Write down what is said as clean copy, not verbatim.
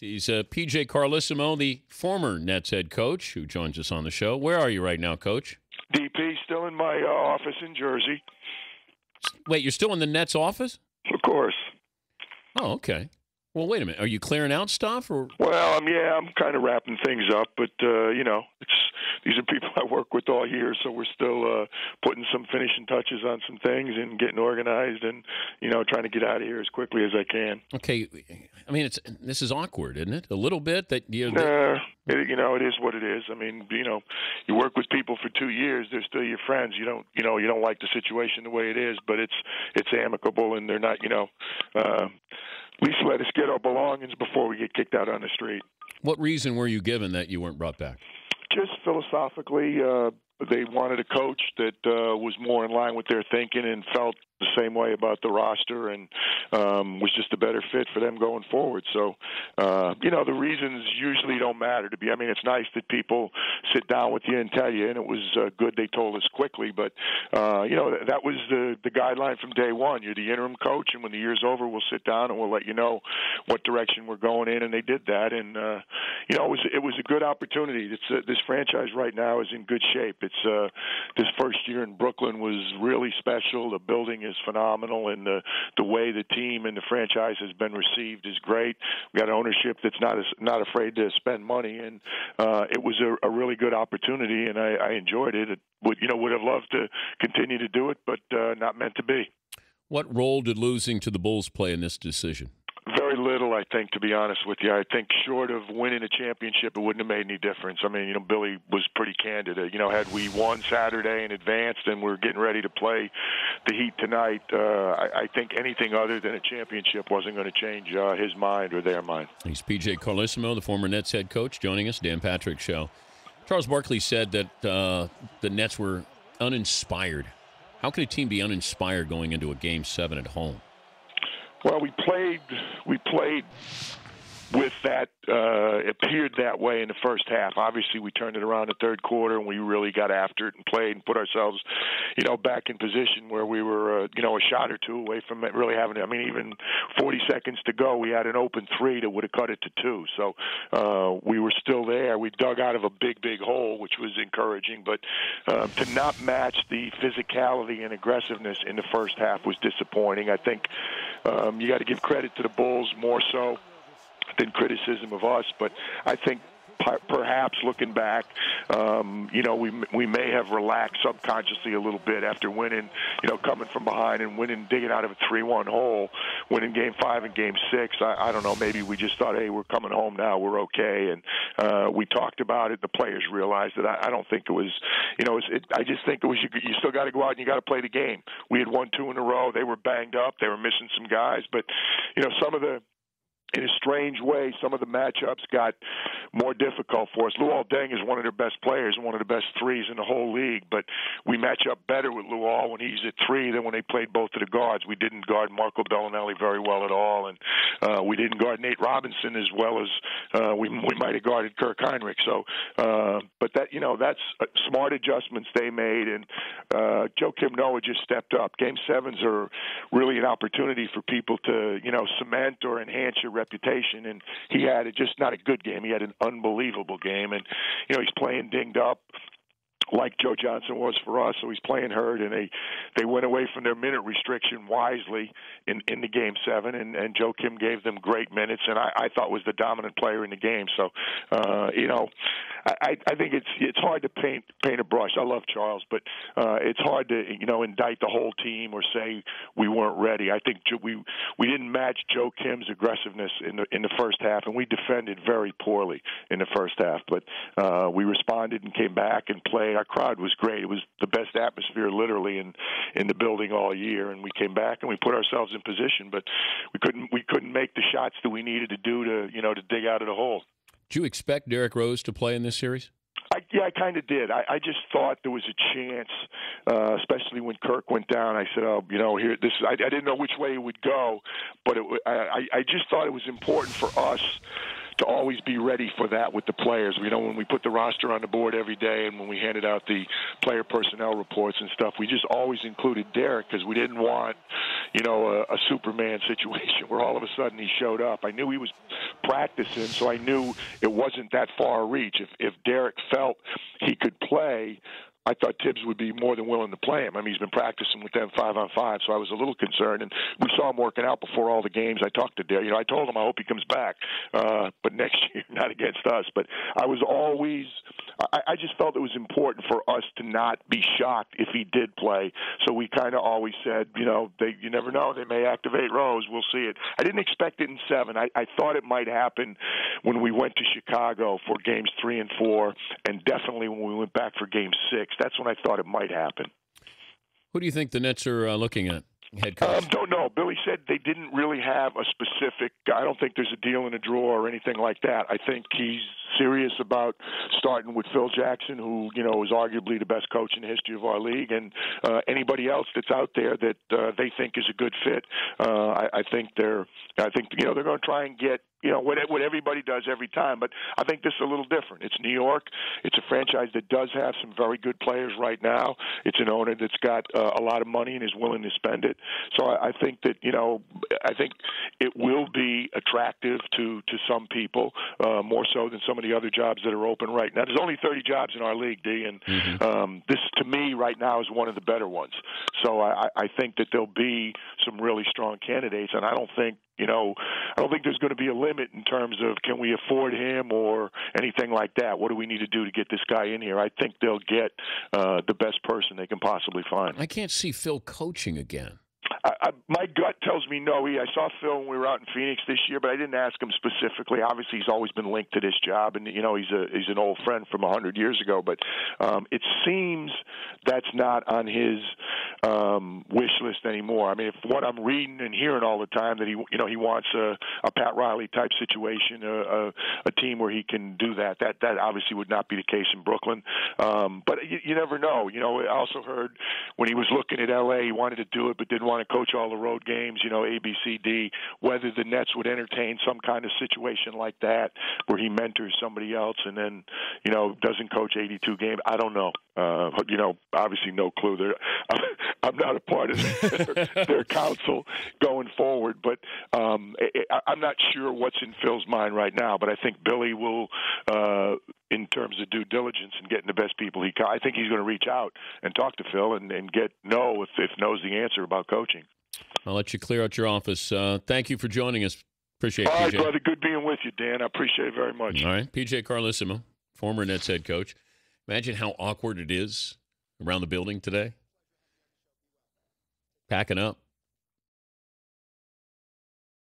He's P.J. Carlesimo, the former Nets head coach, who joins us on the show. Where are you right now, Coach? DP, still in my office in Jersey. Wait, you're still in the Nets office? Of course. Oh, okay. Well, wait a minute. Are you clearing out stuff? Or? Well, I'm kind of wrapping things up, but, these are people I work with all year, so we're still putting some finishing touches on some things and getting organized and, trying to get out of here as quickly as I can. Okay. I mean, this is awkward, isn't it? A little bit that you. It is what it is. I mean, you work with people for 2 years; they're still your friends. You don't like the situation the way it is, but it's amicable, and they're not. At least let us get our belongings before we get kicked out on the street. What reason were you given that you weren't brought back? Just philosophically, they wanted a coach that was more in line with their thinking and felt the same way about the roster and was just a better fit for them going forward. So, the reasons usually don't matter to me. I mean, it's nice that people sit down with you and tell you, and it was good they told us quickly. But, that was the guideline from day one. You're the interim coach, and when the year's over, we'll sit down and we'll let you know what direction we're going in. And they did that. And, it was a good opportunity. This franchise right now is in good shape. It's this first year in Brooklyn was really special. The building is phenomenal, and the way the team and the franchise has been received is great. We got ownership that's not afraid to spend money, and it was a really good opportunity, and I enjoyed it. Would have loved to continue to do it, but not meant to be. What role did losing to the Bulls play in this decision? Very little, I think, to be honest with you. I think short of winning a championship, it wouldn't have made any difference. I mean, Billy was pretty candid. Had we won Saturday in advance and we're getting ready to play the Heat tonight, I think anything other than a championship wasn't going to change his mind or their mind. He's P.J. Carlesimo, the former Nets head coach, joining us, Dan Patrick Show. Charles Barkley said that the Nets were uninspired. How can a team be uninspired going into a Game 7 at home? Well, we played with that, appeared that way in the first half. Obviously, we turned it around the third quarter, and we really got after it and played and put ourselves, back in position where we were, a shot or two away from it really having it. I mean, even 40 seconds to go, we had an open three that would have cut it to two. So we were still there. We dug out of a big, big hole, which was encouraging. But to not match the physicality and aggressiveness in the first half was disappointing. I think you got to give credit to the Bulls more so than criticism of us, but I think perhaps looking back, we may have relaxed subconsciously a little bit after winning, coming from behind and winning, digging out of a 3-1 hole, winning Game 5 and Game 6. I don't know, maybe we just thought, hey, we're coming home now, we're okay, and we talked about it. The players realized that. I don't think it was, I just think it was you still got to go out and you got to play the game. We had won 2 in a row. They were banged up. They were missing some guys, but in a strange way, some of the matchups got more difficult for us. Luol Deng is one of their best players, one of the best threes in the whole league, but we match up better with Luol when he's at 3 than when they played both of the guards. We didn't guard Marco Bellinelli very well at all, and we didn't guard Nate Robinson as well as we might have guarded Kirk Heinrich. So, but that's smart adjustments they made, and Joakim Noah just stepped up. Game 7s are really an opportunity for people to, cement or enhance your reputation, and he had just not a good game. He had an unbelievable game, and he's playing dinged up like Joe Johnson was for us, so he's playing hurt, and they went away from their minute restriction wisely in the Game 7, and Joakim gave them great minutes, and I thought was the dominant player in the game. So, I think it's hard to paint a brush. I love Charles, but it's hard to indict the whole team or say we weren't ready. I think we didn't match Joakim's aggressiveness in the first half, and we defended very poorly in the first half. But we responded and came back and played. Our crowd was great. It was the best atmosphere literally in the building all year, and we came back and we put ourselves in position, but we couldn't make the shots that we needed to do to dig out of the hole. Did you expect Derrick Rose to play in this series? I kind of did. I just thought there was a chance, especially when Kirk went down. I said, here, this. I didn't know which way it would go, but I just thought it was important for us to always be ready for that with the players. When we put the roster on the board every day and when we handed out the player personnel reports and stuff, we just always included Derrick because we didn't want, a Superman situation where all of a sudden he showed up. I knew he was practicing, so I knew it wasn't that far a reach. If Derek felt he could play, I thought Tibbs would be more than willing to play him. I mean, he's been practicing with them 5-on-5, so I was a little concerned. And we saw him working out before all the games. I talked to Derek. I told him I hope he comes back, but next year, not against us. But I was always I just felt it was important for us to not be shocked if he did play. So we kind of always said, you never know. They may activate Rose. We'll see it. I didn't expect it in 7. I thought it might happen when we went to Chicago for games 3 and 4, and definitely when we went back for game 6. That's when I thought it might happen. Who do you think the Nets are looking at? Head coach? Don't know. Billy said they didn't really have a specific. I don't think there's a deal in a drawer or anything like that. I think he's serious about starting with Phil Jackson, who is arguably the best coach in the history of our league, and anybody else that's out there that they think is a good fit. I think they're going to try and get what everybody does every time. But I think this is a little different. It's New York. It's a franchise that does have some very good players right now. It's an owner that's got a lot of money and is willing to spend it. So I think that I think it will be attractive to some people more so than some of the other jobs that are open right now. There's only 30 jobs in our league, D, and this to me right now is one of the better ones. So I think that there'll be some really strong candidates, and I don't think there's going to be a limit in terms of can we afford him or anything like that. What do we need to do to get this guy in here? I think they'll get the best person they can possibly find. I can't see Phil coaching again. My gut tells me no. I saw Phil when we were out in Phoenix this year, but I didn't ask him specifically. Obviously, he's always been linked to this job, and he's an old friend from 100 years ago. But it seems that's not on his wish list anymore. I mean, if what I'm reading and hearing all the time that he wants a Pat Riley type situation, a team where he can do that. That obviously would not be the case in Brooklyn. But you never know. I also heard when he was looking at L.A., he wanted to do it, but didn't want to coach all the road games, A, B, C, D, whether the Nets would entertain some kind of situation like that where he mentors somebody else and then, doesn't coach 82 games. I don't know. Obviously no clue. I'm not a part of their council going forward, but I'm not sure what's in Phil's mind right now, but I think Billy will, in terms of due diligence and getting the best people I think he's going to reach out and talk to Phil and get no if knows the answer about coaching. I'll let you clear out your office. Thank you for joining us. Appreciate it, PJ. All right, PJ. brother. Good being with you, Dan. I appreciate it very much. All right. PJ Carlesimo, former Nets head coach. Imagine how awkward it is around the building today. Packing up.